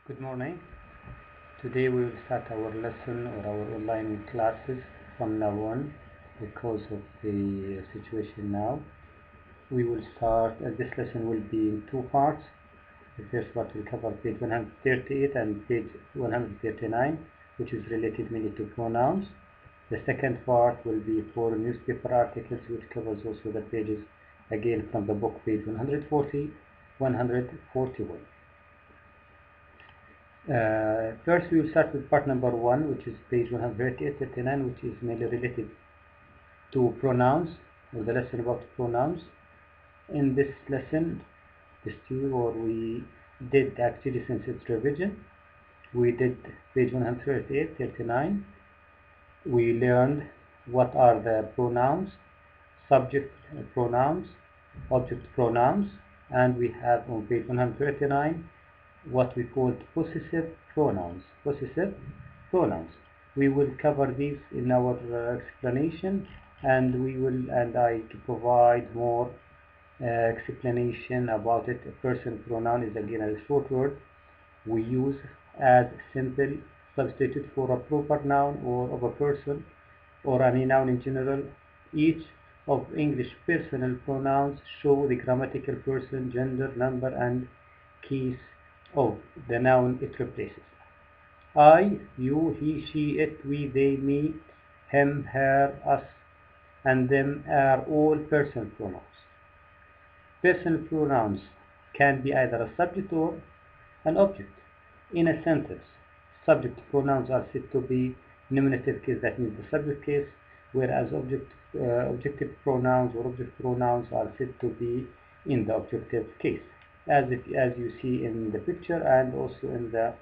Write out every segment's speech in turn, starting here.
Good morning. Today we will start our lesson or our online classes from now on because of the situation now. We will start, this lesson will be in two parts. The first part will cover page 138 and page 139, which is related mainly to pronouns. The second part will be for newspaper articles, which covers also the pages again from the book, page 140, 141. First we will start with part number 1, which is page 138-39, which is mainly related to pronouns, or the lesson about pronouns. In this lesson, we did actually, since its revision, we did page 138-39. We learned what are the pronouns, subject pronouns, object pronouns, and we have on page 139 what we call possessive pronouns. Possessive pronouns. We will cover these in our explanation, and I provide more explanation about it. A person pronoun is again a short word we use as simple substitute for a proper noun or of a person or any noun in general. Each of English personal pronouns show the grammatical person, gender, number, and case of the noun it replaces. I, you, he, she, it, we, they, me, him, her, us, and them are all personal pronouns. Personal pronouns can be either a subject or an object. In a sentence, subject pronouns are said to be nominative case, that means the subject case, whereas objective pronouns or object pronouns are said to be in the objective case, as you see in the picture and also in the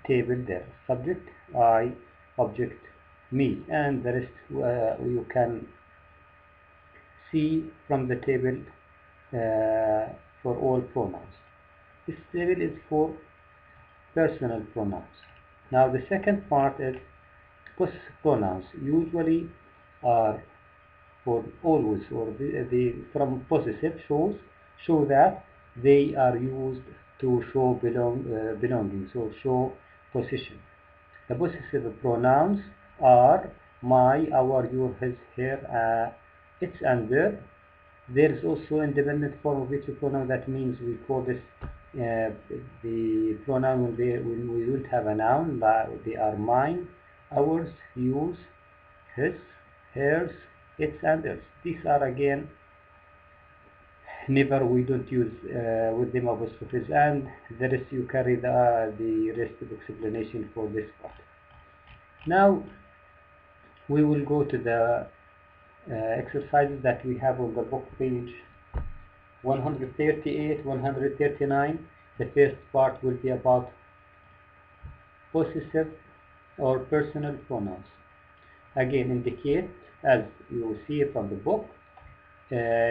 table there. Subject, I, object, me, and the rest you can see from the table for all pronouns. This table is for personal pronouns. Now the second part is possessive pronouns. Usually are for always, or the from possessive show that they are used to show belonging, so show possession. The possessive pronouns are my, our, your, his, her, its, and their. There is also independent form of each pronoun. That means we call this the pronoun when we don't have a noun, but they are mine, ours, yours, his, hers, its, and theirs. These are again never, we don't use with them apostrophes, and the rest you carry the rest of explanation for this part. Now we will go to the exercises that we have on the book, page 138, 139. The first part will be about possessive or personal pronouns. Again, indicate, as you will see from the book,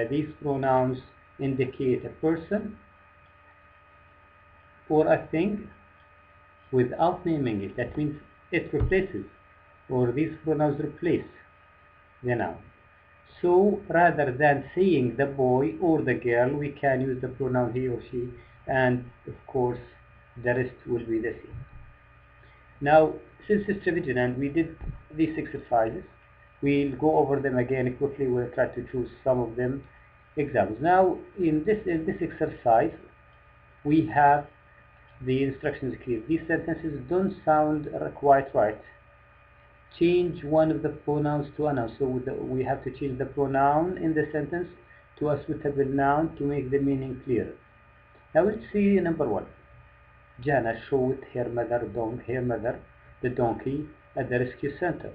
these pronouns indicate a person or a thing without naming it. That means it replaces, or these pronouns replace the noun. So rather than saying the boy or the girl, we can use the pronoun he or she, and of course the rest will be the same. Now, since it's revision and we did these exercises, we'll go over them again quickly. We'll try to choose some of them examples. Now, in this exercise, we have the instructions clear. These sentences don't sound quite right. Change one of the pronouns to a noun. So we have to change the pronoun in the sentence to a suitable noun to make the meaning clearer. Now let's see number 1. Jana showed her mother, the donkey, at the rescue center.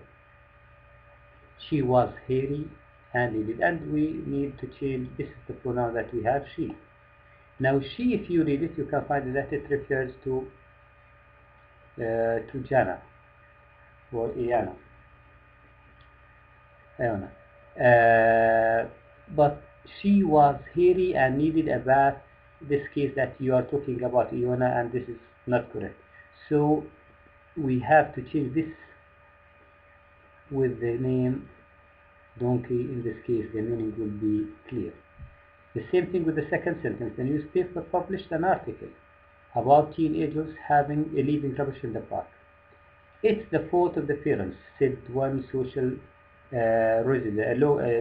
She was hairy and needed, and we need to change. This is the pronoun that we have, she. Now she, if you read it, you can find that it refers to Jana or Iana. But she was hairy and needed a bath. This case that you are talking about Iona, and this is not correct. So we have to change this with the name donkey. In this case, the meaning will be clear. The same thing with the second sentence. The newspaper published an article about teenagers leaving rubbish in the park. It's the fault of the parents, said one social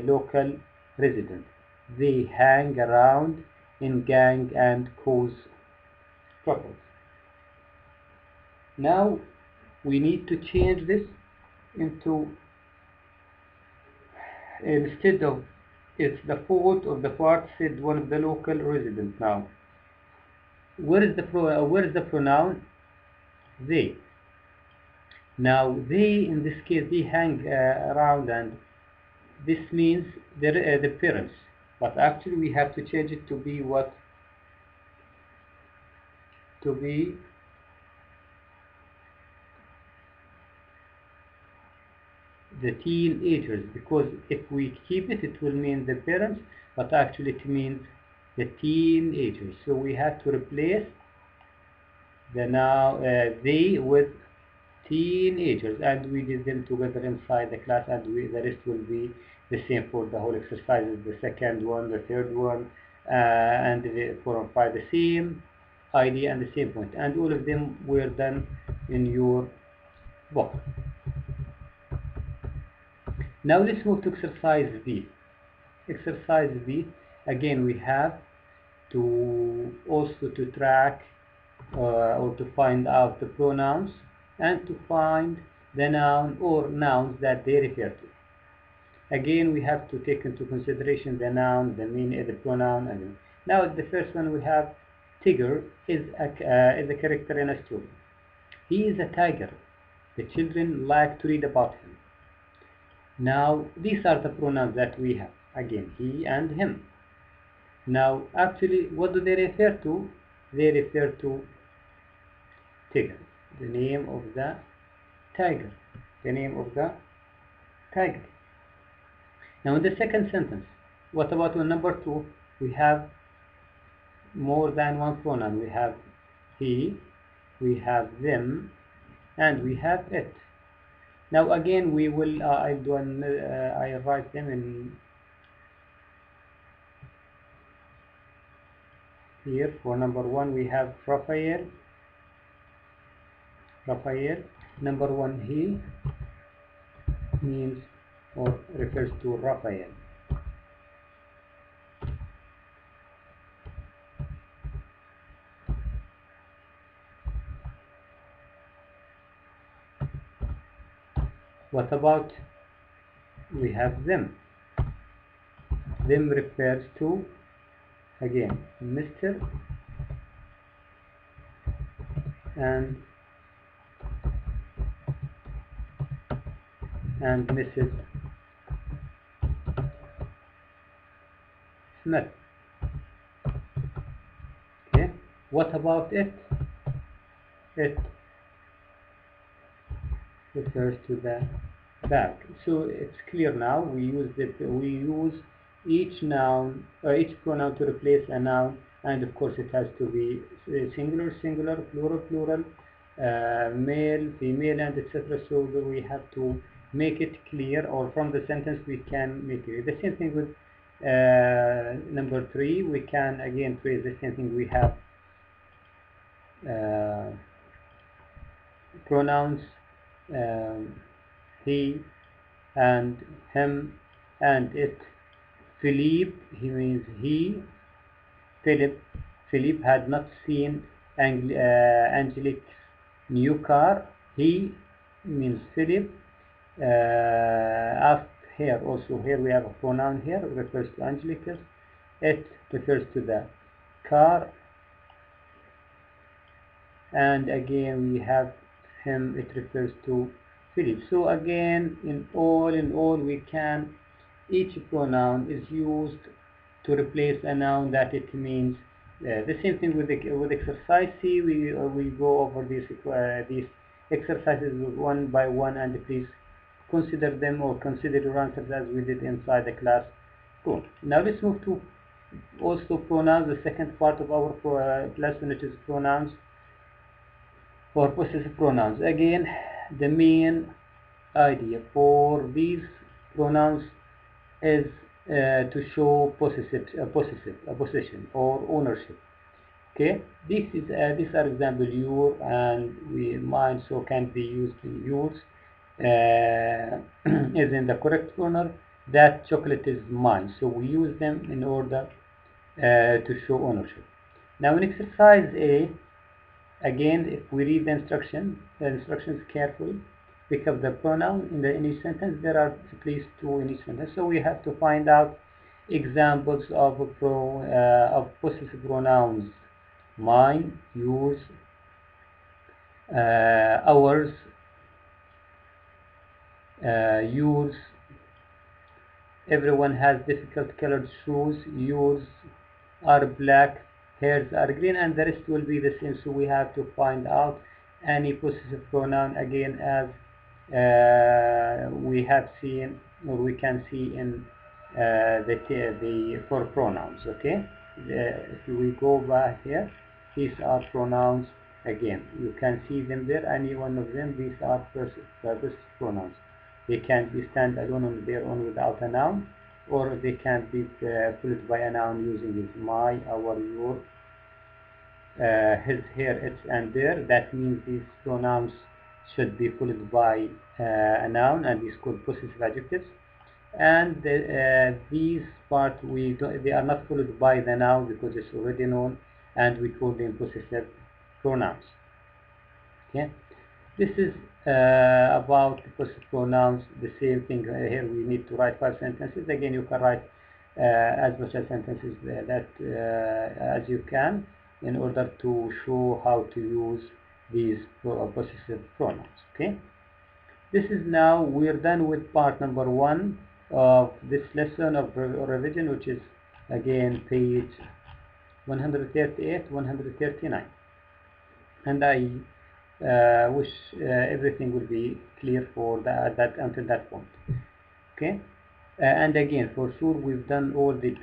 local resident. They hang around in gang and cause trouble. Now we need to change this into, instead of it's the fault of the part, said one of the local residents. Now where is the pronoun they? Now they, in this case, they hang around, and this means the parents, but actually we have to change it to be what? To be the teenagers, because if we keep it, it will mean the parents, but actually it means the teenagers. So we have to replace the now they with teenagers, and we did them together inside the class, and the rest will be the same for the whole exercises, the second one, the third one, and the 4 and 5, the same idea and the same point, and all of them were done in your book. Now let's move to exercise B. Exercise B, again we have to also to track or to find out the pronouns and to find the noun or nouns that they refer to. Again, we have to take into consideration the noun, the meaning, the pronoun. And now the first one we have Tiger is a character in a story. He is a tiger. The children like to read about him. Now these are the pronouns that we have. Again, he and him. Now actually what do they refer to? They refer to Tiger, the name of the tiger. The name of the tiger. Now in the second sentence, what about on number 2? We have more than one pronoun. We have he, we have them, and we have it. Now again we will I write them in here. For number 1 we have Raphael. Number 1, he means or refers to Raphael. What about we have them? Them refers to, again, Mr. and Mrs. Smith. Okay. What about it? It refers to the bag. So it's clear now. We use each noun or each pronoun to replace a noun, and of course it has to be singular, plural, male, female, and etc. So we have to make it clear, or from the sentence we can make it. The same thing with number 3. We can again trace the same thing. We have pronouns he and him and it. Philippe, he means he. Philip had not seen Angelique's new car. He means Philip. Asked here, also here we have a pronoun here, refers to Angelique's. It refers to the car. And again we have him, it refers to Philip. So again, in all we can, each pronoun is used to replace a noun that it means. The same thing with exercise C. We go over these exercises one by one, and please consider them or consider your answers as we did inside the class. Cool. Now let's move to also pronouns, the second part of our lesson. It is pronouns or possessive pronouns. Again, the main idea for these pronouns is to show possession or ownership. Okay, these are example your and mine, so can be used in yours. Is in the correct corner. That chocolate is mine, so we use them in order to show ownership. Now in exercise A, again, if we read the instructions carefully, pick up the pronoun in each sentence. There are at least two in each sentence, so we have to find out examples of of possessive pronouns: mine, yours, ours, yours. Everyone has difficult colored shoes. Yours are black, hairs are green, and the rest will be the same. So we have to find out any possessive pronoun again, as we have seen, or we can see in the for pronouns. Okay, if we go back here, these are pronouns again. You can see them there. Any one of them. These are possessive pronouns. They can be stand alone on their own without a noun, or they can be followed by a noun using his, my, our, your, his, her, its, and their. That means these pronouns should be followed by a noun, and these called possessive adjectives. And these part they are not followed by the noun because it's already known, and we call them possessive pronouns. Okay. This is about possessive pronouns. The same thing here. We need to write 5 sentences. Again, you can write as much as sentences as you can in order to show how to use these possessive pronouns. Okay. This is now we're done with part number 1 of this lesson of revision, which is again page 138, 139, and I wish everything will be clear for that until that point. Okay, and again, for sure, we've done all these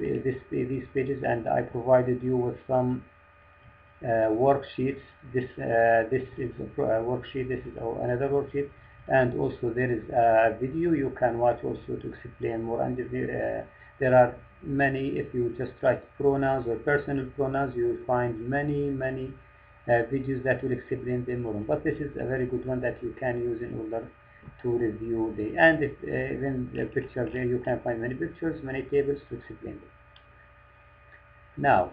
pages, and I provided you with some worksheets. This is a worksheet. This is another worksheet, and also there is a video you can watch also to explain more. And there are many. If you just write pronouns or personal pronouns, you will find many videos that will explain them more. But this is a very good one that you can use in order to review and if, even the picture there, you can find many pictures, many tables to explain them. Now,